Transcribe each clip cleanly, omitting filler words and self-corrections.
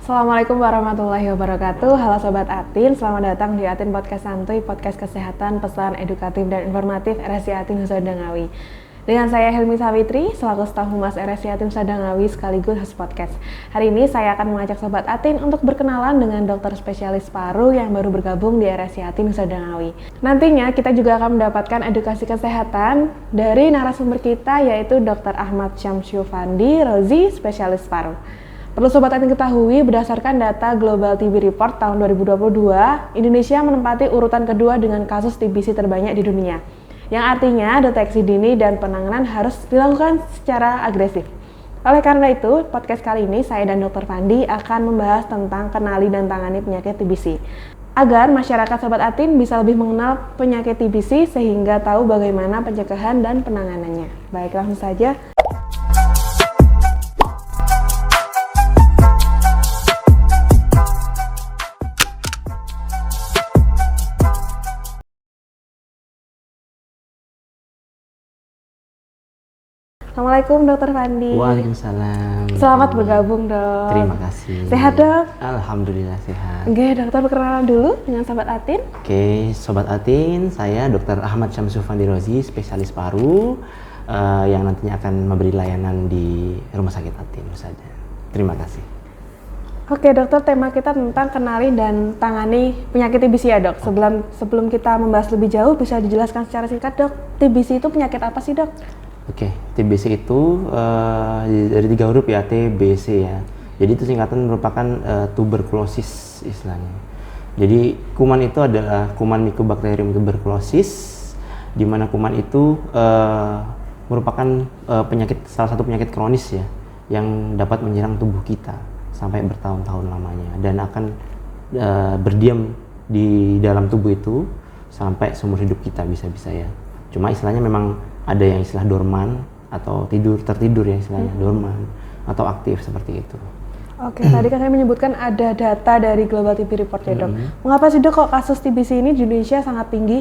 Assalamualaikum warahmatullahi wabarakatuh. Halo Sobat Atin, selamat datang di Atin Podcast Santuy, podcast kesehatan, pesan edukatif dan informatif RSI Atin Nusa Danggawi. Dengan saya Helmi Sawitri, selaku staf humas RSI Atin Nusa Danggawi sekaligus host podcast. Hari ini saya akan mengajak Sobat Atin untuk berkenalan dengan dokter spesialis paru yang baru bergabung di RSI Atin Nusa Danggawi. Nantinya kita juga akan mendapatkan edukasi kesehatan dari narasumber kita, yaitu Dr. Ahmad Syamsyufandi Rozi, spesialis paru. Perlu Sobat Atin ketahui, berdasarkan data Global TB Report tahun 2022, Indonesia menempati urutan kedua dengan kasus TBC terbanyak di dunia. Yang artinya deteksi dini dan penanganan harus dilakukan secara agresif. Oleh karena itu, podcast kali ini saya dan Dr. Fandi akan membahas tentang kenali dan tangani penyakit TBC. Agar masyarakat Sobat Atin bisa lebih mengenal penyakit TBC sehingga tahu bagaimana pencegahan dan penanganannya. Baik, langsung saja. Assalamualaikum Dr. Fandi. Waalaikumsalam. Selamat bergabung, Dok. Terima kasih. Sehat, Dok? Alhamdulillah sehat. Oke, dokter perkenalan dulu dengan Sobat Atin. Oke, Sobat Atin, saya Dr. Ahmad Syamsyufandi Rozi, spesialis paru yang nantinya akan memberi layanan di Rumah Sakit Atin saja. Terima kasih. Oke, dokter, tema kita tentang kenali dan tangani penyakit TBC ya, Dok. Sebelum kita membahas lebih jauh, bisa dijelaskan secara singkat, Dok, TBC itu penyakit apa sih, Dok? Oke, TBC itu dari 3 huruf ya, TBC ya. Jadi itu singkatan merupakan tuberkulosis istilahnya. Jadi kuman itu adalah kuman Mycobacterium tuberculosis, di mana kuman itu merupakan salah satu penyakit kronis ya, yang dapat menyerang tubuh kita sampai bertahun-tahun lamanya dan akan berdiam di dalam tubuh itu sampai seumur hidup kita bisa-bisa ya. Cuma istilahnya memang ada yang istilah dorman atau tertidur ya istilahnya, dorman atau aktif seperti itu. Oke, tadi kan saya menyebutkan ada data dari Global TB Report ya, Dok. Mengapa sih, Dok, kok kasus TBC ini di Indonesia sangat tinggi?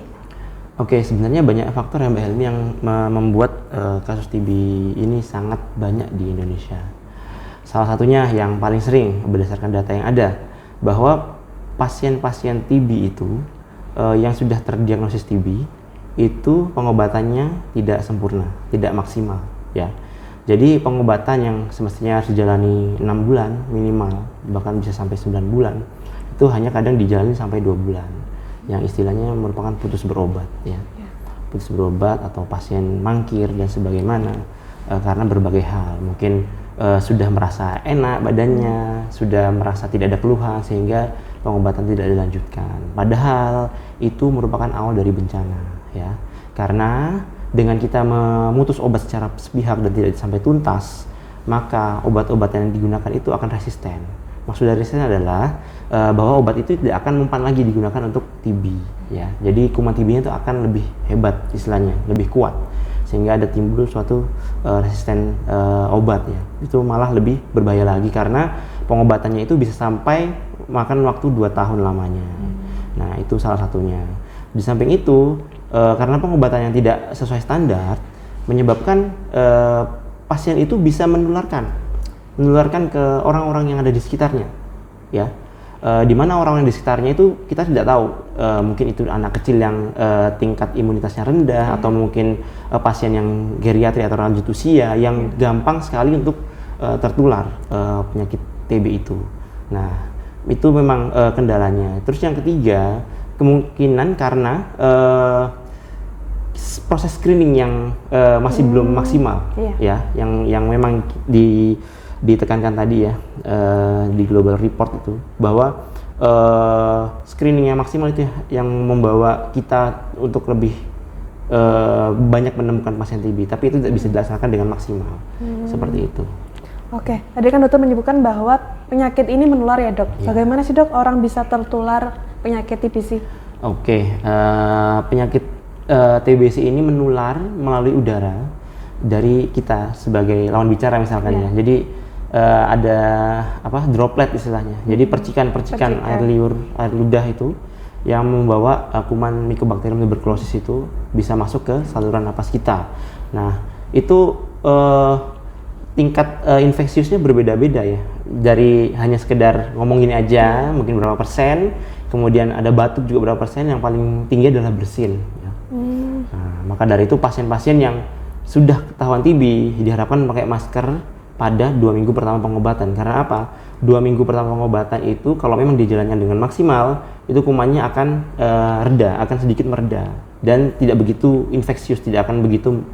Oke, sebenarnya banyak faktor ya Mbak Helmi yang membuat kasus TB ini sangat banyak di Indonesia. Salah satunya yang paling sering berdasarkan data yang ada, bahwa pasien-pasien TB itu yang sudah terdiagnosis TB itu pengobatannya tidak sempurna, tidak maksimal ya. Jadi pengobatan yang semestinya harus dijalani 6 bulan minimal, bahkan bisa sampai 9 bulan, itu hanya kadang dijalani sampai 2 bulan. Yang istilahnya merupakan putus berobat ya. Putus berobat atau pasien mangkir dan sebagaimana karena berbagai hal. Mungkin sudah merasa enak badannya, sudah merasa tidak ada keluhan sehingga pengobatan tidak dilanjutkan. Padahal itu merupakan awal dari bencana ya. Karena dengan kita memutus obat secara sepihak dan tidak sampai tuntas, maka obat-obatan yang digunakan itu akan resisten. Maksud dari resisten adalah bahwa obat itu tidak akan mempan lagi digunakan untuk TB ya. Jadi kuman TB-nya itu akan lebih hebat istilahnya, lebih kuat, sehingga ada timbul suatu resisten obat ya. Itu malah lebih berbahaya lagi karena pengobatannya itu bisa sampai makan waktu 2 tahun lamanya. Nah, itu salah satunya. Di samping itu, karena pengobatan yang tidak sesuai standar menyebabkan pasien itu bisa menularkan ke orang-orang yang ada di sekitarnya ya. Di mana orang yang di sekitarnya itu kita tidak tahu, mungkin itu anak kecil yang tingkat imunitasnya rendah atau mungkin pasien yang geriatri atau lanjut usia yang gampang sekali untuk tertular penyakit TB itu. Nah, itu memang kendalanya. Terus yang ketiga, kemungkinan karena proses screening yang masih belum maksimal ya, yang memang ditekankan tadi ya di Global Report itu, bahwa screening yang maksimal itu yang membawa kita untuk lebih banyak menemukan pasien TB, tapi itu tidak bisa dilaksanakan dengan maksimal seperti itu. Oke, tadi kan dokter menyebutkan bahwa penyakit ini menular ya, Dok. Ya. Bagaimana sih, Dok, orang bisa tertular penyakit TBC? Oke, penyakit TBC ini menular melalui udara dari kita sebagai lawan bicara misalkan ya. Jadi ada droplet istilahnya. Jadi percikan-percikan air liur, air ludah itu yang membawa kuman Mycobacterium tuberculosis itu bisa masuk ke saluran napas kita. Nah, itu tingkat infeksiusnya berbeda-beda ya. Dari hanya sekedar ngomong gini aja, mungkin berapa persen, kemudian ada batuk juga berapa persen, yang paling tinggi adalah bersin. Ya. Nah, maka dari itu pasien-pasien yang sudah ketahuan TB diharapkan pakai masker pada 2 minggu pertama pengobatan. Karena apa? 2 minggu pertama pengobatan itu kalau memang dijalankan dengan maksimal, itu kumannya akan reda, akan sedikit mereda dan tidak begitu infeksius, tidak akan begitu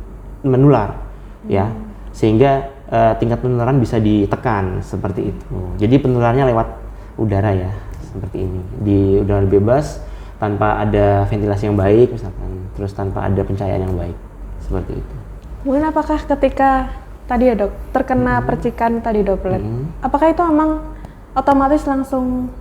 menular, ya. Sehingga tingkat penularan bisa ditekan seperti itu. Jadi penularannya lewat udara ya, seperti ini. Di udara bebas tanpa ada ventilasi yang baik misalkan, terus tanpa ada pencahayaan yang baik, seperti itu. Mungkin apakah ketika tadi ya dok, terkena percikan tadi droplet, apakah itu memang otomatis langsung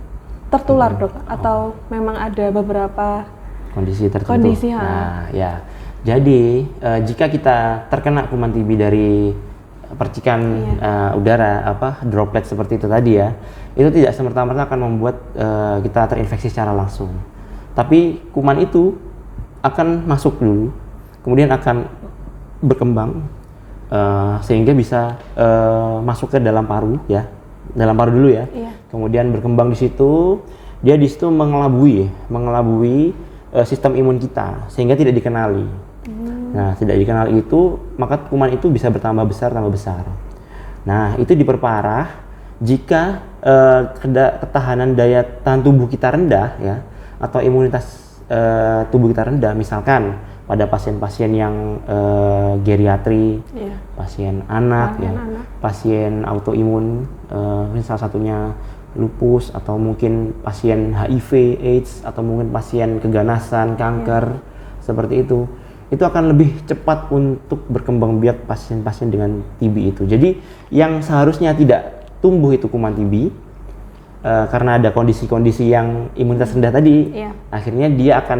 tertular dok? Atau memang ada beberapa kondisi tertentu? Kondisi, nah ya, jadi jika kita terkena kuman TB dari percikan udara, droplet seperti itu tadi ya, itu tidak semerta-merta akan membuat kita terinfeksi secara langsung. Tapi kuman itu akan masuk dulu, kemudian akan berkembang sehingga bisa masuk ke dalam paru ya, dalam paru dulu ya. Kemudian berkembang di situ, dia di situ mengelabui sistem imun kita sehingga tidak dikenali. Nah, tidak dikenal itu, maka kuman itu bisa bertambah besar. Nah, itu diperparah jika ketahanan daya tahan tubuh kita rendah ya, atau imunitas tubuh kita rendah, misalkan pada pasien-pasien yang geriatri, pasien anak, pasien autoimun, salah satunya lupus, atau mungkin pasien HIV, AIDS, atau mungkin pasien keganasan, kanker, seperti itu akan lebih cepat untuk berkembang biak pasien-pasien dengan TB itu. Jadi yang seharusnya tidak tumbuh itu kuman TB, karena ada kondisi-kondisi yang imunitas rendah tadi, akhirnya dia akan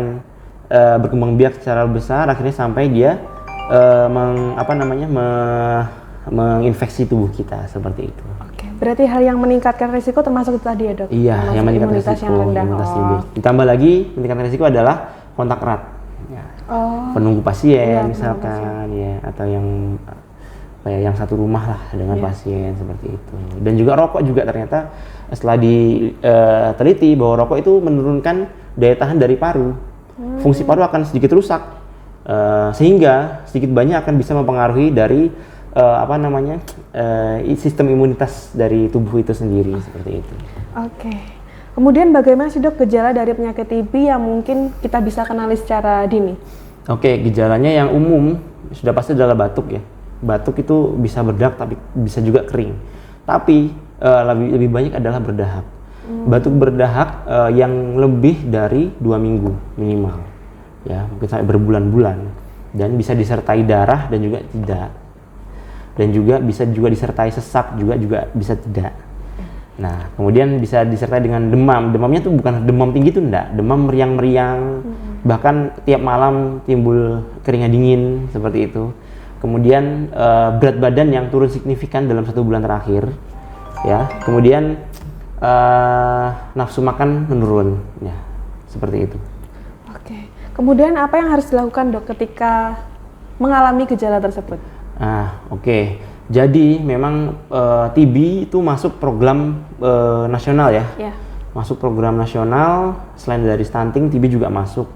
berkembang biak secara besar, akhirnya sampai dia menginfeksi tubuh kita seperti itu. Oke, berarti hal yang meningkatkan risiko termasuk tadi ya dok? Iya, yang meningkatkan risiko, imunitas tinggi. Ditambah lagi meningkatkan risiko adalah kontak erat, ya. Penunggu pasien misalkan ya, atau yang satu rumah lah dengan pasien seperti itu. Dan juga rokok juga ternyata setelah diteliti bahwa rokok itu menurunkan daya tahan dari paru. Fungsi paru akan sedikit rusak, sehingga sedikit banyak akan bisa mempengaruhi dari sistem imunitas dari tubuh itu sendiri, seperti itu. Oke. Kemudian bagaimana sih dok gejala dari penyakit TB yang mungkin kita bisa kenali secara dini? Oke, gejalanya yang umum sudah pasti adalah batuk ya. Batuk itu bisa berdarah tapi bisa juga kering. Tapi lebih banyak adalah berdahak. Batuk berdahak yang lebih dari 2 minggu minimal, ya, mungkin sampai berbulan-bulan, dan bisa disertai darah dan juga tidak, dan juga bisa disertai sesak juga bisa tidak. Nah, kemudian bisa disertai dengan demam. Demamnya tuh bukan demam tinggi tuh enggak, demam meriang-meriang, bahkan tiap malam timbul keringat dingin seperti itu. Kemudian berat badan yang turun signifikan dalam 1 bulan terakhir, ya. Kemudian nafsu makan menurun, ya, seperti itu. Oke. Kemudian apa yang harus dilakukan dok ketika mengalami gejala tersebut? Oke. Jadi memang TB itu masuk program nasional ya. Masuk program nasional, selain dari stunting, TB juga masuk.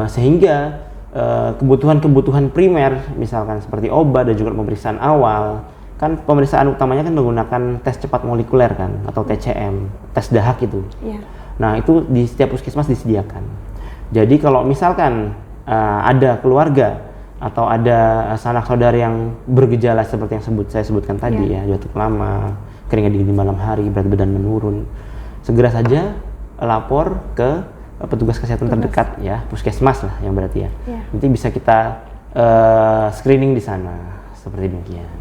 Sehingga kebutuhan-kebutuhan primer, misalkan seperti obat dan juga pemeriksaan awal, kan pemeriksaan utamanya kan menggunakan tes cepat molekuler kan, atau TCM, tes dahak itu. Nah, itu di setiap puskesmas disediakan. Jadi kalau misalkan ada keluarga atau ada sanak saudara yang bergejala seperti yang saya sebutkan tadi ya, batuk lama, keringat dingin di malam hari, berat badan menurun, segera saja lapor ke petugas kesehatan terdekat ya, puskesmas lah yang berarti ya. Nanti bisa kita screening di sana, seperti demikian.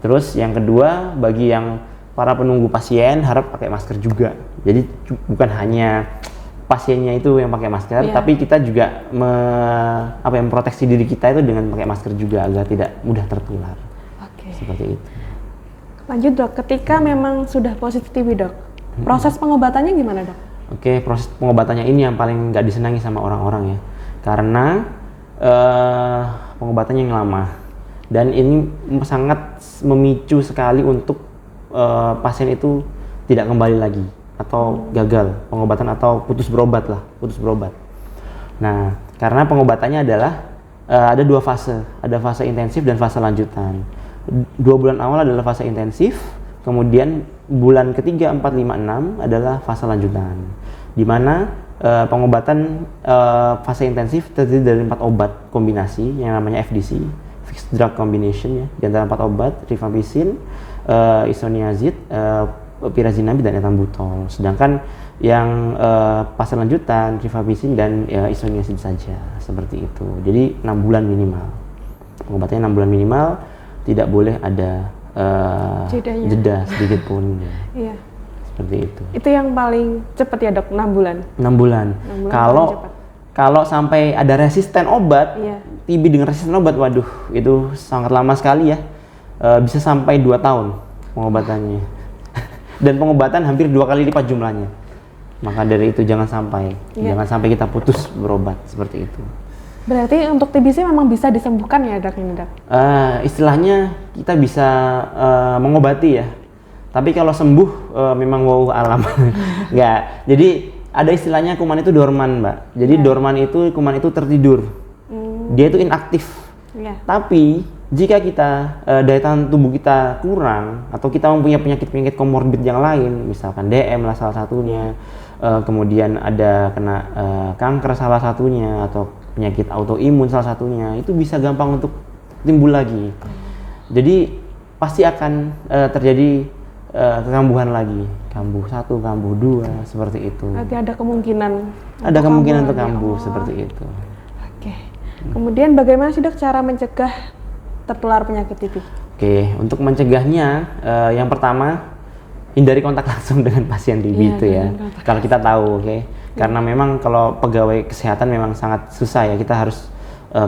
Terus yang kedua, bagi yang para penunggu pasien harap pakai masker juga. Jadi bukan hanya pasiennya itu yang pakai masker, tapi kita juga memproteksi diri kita itu dengan pakai masker juga agar tidak mudah tertular. Seperti itu. Lanjut dok, ketika memang sudah positif TB dok, proses pengobatannya gimana dok? Oke, proses pengobatannya ini yang paling nggak disenangi sama orang-orang ya, karena pengobatannya yang lama. dan ini sangat memicu sekali untuk pasien itu tidak kembali lagi atau gagal pengobatan atau putus berobat. Nah, karena pengobatannya adalah ada 2 fase, ada fase intensif dan fase lanjutan. 2 bulan awal adalah fase intensif, kemudian bulan ketiga, 4, 5, 6 adalah fase lanjutan, di mana pengobatan fase intensif terdiri dari 4 obat kombinasi yang namanya FDC, Fixed Drug Combination ya, di antara 4 obat, rifampicin, isoniazid, pyrazinamide dan ethambutol. Sedangkan yang fase lanjutan rifampicin dan isoniazid saja, seperti itu. Jadi 6 bulan minimal. Pengobatannya 6 bulan minimal, tidak boleh ada jeda sedikit pun. Iya. Seperti itu. Itu yang paling cepat ya dok, 6 bulan? 6 bulan. Kalau sampai ada resisten obat, TB dengan resisten obat, waduh itu sangat lama sekali ya. Bisa sampai 2 tahun pengobatannya. Dan pengobatan hampir 2 kali lipat jumlahnya. Maka dari itu jangan sampai kita putus berobat seperti itu. Berarti untuk TBC memang bisa disembuhkan ya dok ini dok? Istilahnya kita bisa mengobati ya. Tapi kalau sembuh memang wow alam. Enggak. Jadi ada istilahnya kuman itu dorman, Mbak. Jadi dorman itu kuman itu tertidur. Dia itu inaktif. Tapi jika kita daya tahan tubuh kita kurang atau kita mempunyai penyakit-penyakit komorbid yang lain, misalkan DM lah salah satunya, kemudian ada kena kanker salah satunya atau penyakit autoimun salah satunya, itu bisa gampang untuk timbul lagi. Jadi pasti akan terjadi kekambuhan lagi, kambuh 1, kambuh 2 seperti itu. Berarti ada kemungkinan. Ada kemungkinan untuk kambuh seperti itu. Oke. Kemudian bagaimana sih dok cara mencegah tertular penyakit TB? Oke, untuk mencegahnya yang pertama hindari kontak langsung dengan pasien TB itu ya. Kalau kita tahu, karena memang kalau pegawai kesehatan memang sangat susah ya, kita harus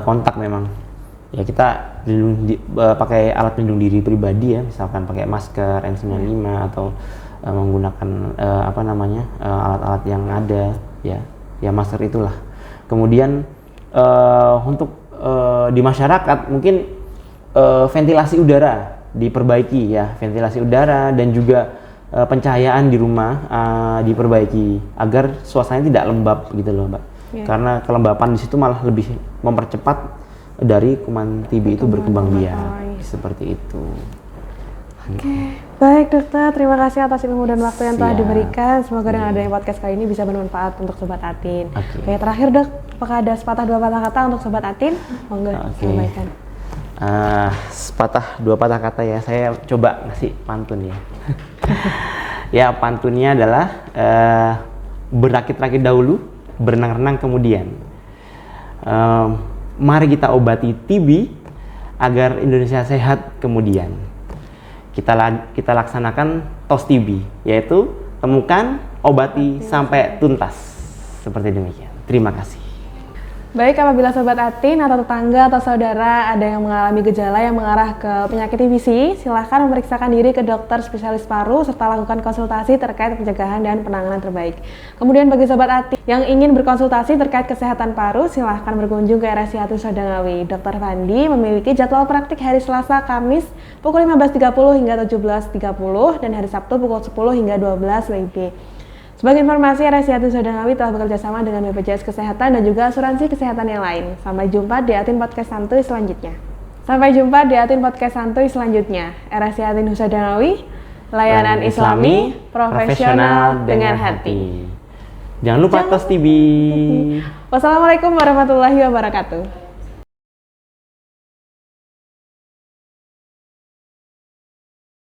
kontak memang. Ya kita pakai alat pelindung diri pribadi ya, misalkan pakai masker N95 atau menggunakan alat-alat yang ada ya masker itulah. Kemudian untuk di masyarakat mungkin ventilasi udara diperbaiki ya, ventilasi udara dan juga pencahayaan di rumah diperbaiki agar suasananya tidak lembab gitu loh Mbak. Karena kelembapan di situ malah lebih mempercepat dari kuman TB itu berkembang biak seperti itu. Oke, baik dokter, terima kasih atas ilmu dan waktu yang telah diberikan. Semoga dengan adanya podcast kali ini bisa bermanfaat untuk Sobat Atin. Oke, terakhir dok, apakah ada sepatah 2 patah kata untuk Sobat Atin? Monggo sampaikan. Sepatah 2 patah kata ya, saya coba ngasih pantun ya. Ya pantunnya adalah berakit-rakit dahulu, berenang-renang kemudian. Mari kita obati TB agar Indonesia sehat kemudian. Kita laksanakan TOS TB, yaitu temukan, obati sampai tuntas. Seperti demikian. Terima kasih. Baik, apabila Sobat Atin atau tetangga atau saudara ada yang mengalami gejala yang mengarah ke penyakit TBC, silahkan memeriksakan diri ke dokter spesialis paru serta lakukan konsultasi terkait pencegahan dan penanganan terbaik. Kemudian bagi Sobat Atin yang ingin berkonsultasi terkait kesehatan paru, silahkan berkunjung ke RSCA Atin Sodangawi. Dr. Fandi memiliki jadwal praktik hari Selasa, Kamis pukul 15.30 hingga 17.30 dan hari Sabtu pukul 10 hingga 12 WIB. Sebagai informasi, RSCA Atin Sodangawi telah bekerja sama dengan BPJS Kesehatan dan juga asuransi kesehatan yang lain. Sampai jumpa di Atin Podcast Santuy selanjutnya. RSCA Atin Sodangawi, layanan Islami, profesional dengan hati. Jangan lupa TOS TB. Wassalamualaikum warahmatullahi wabarakatuh.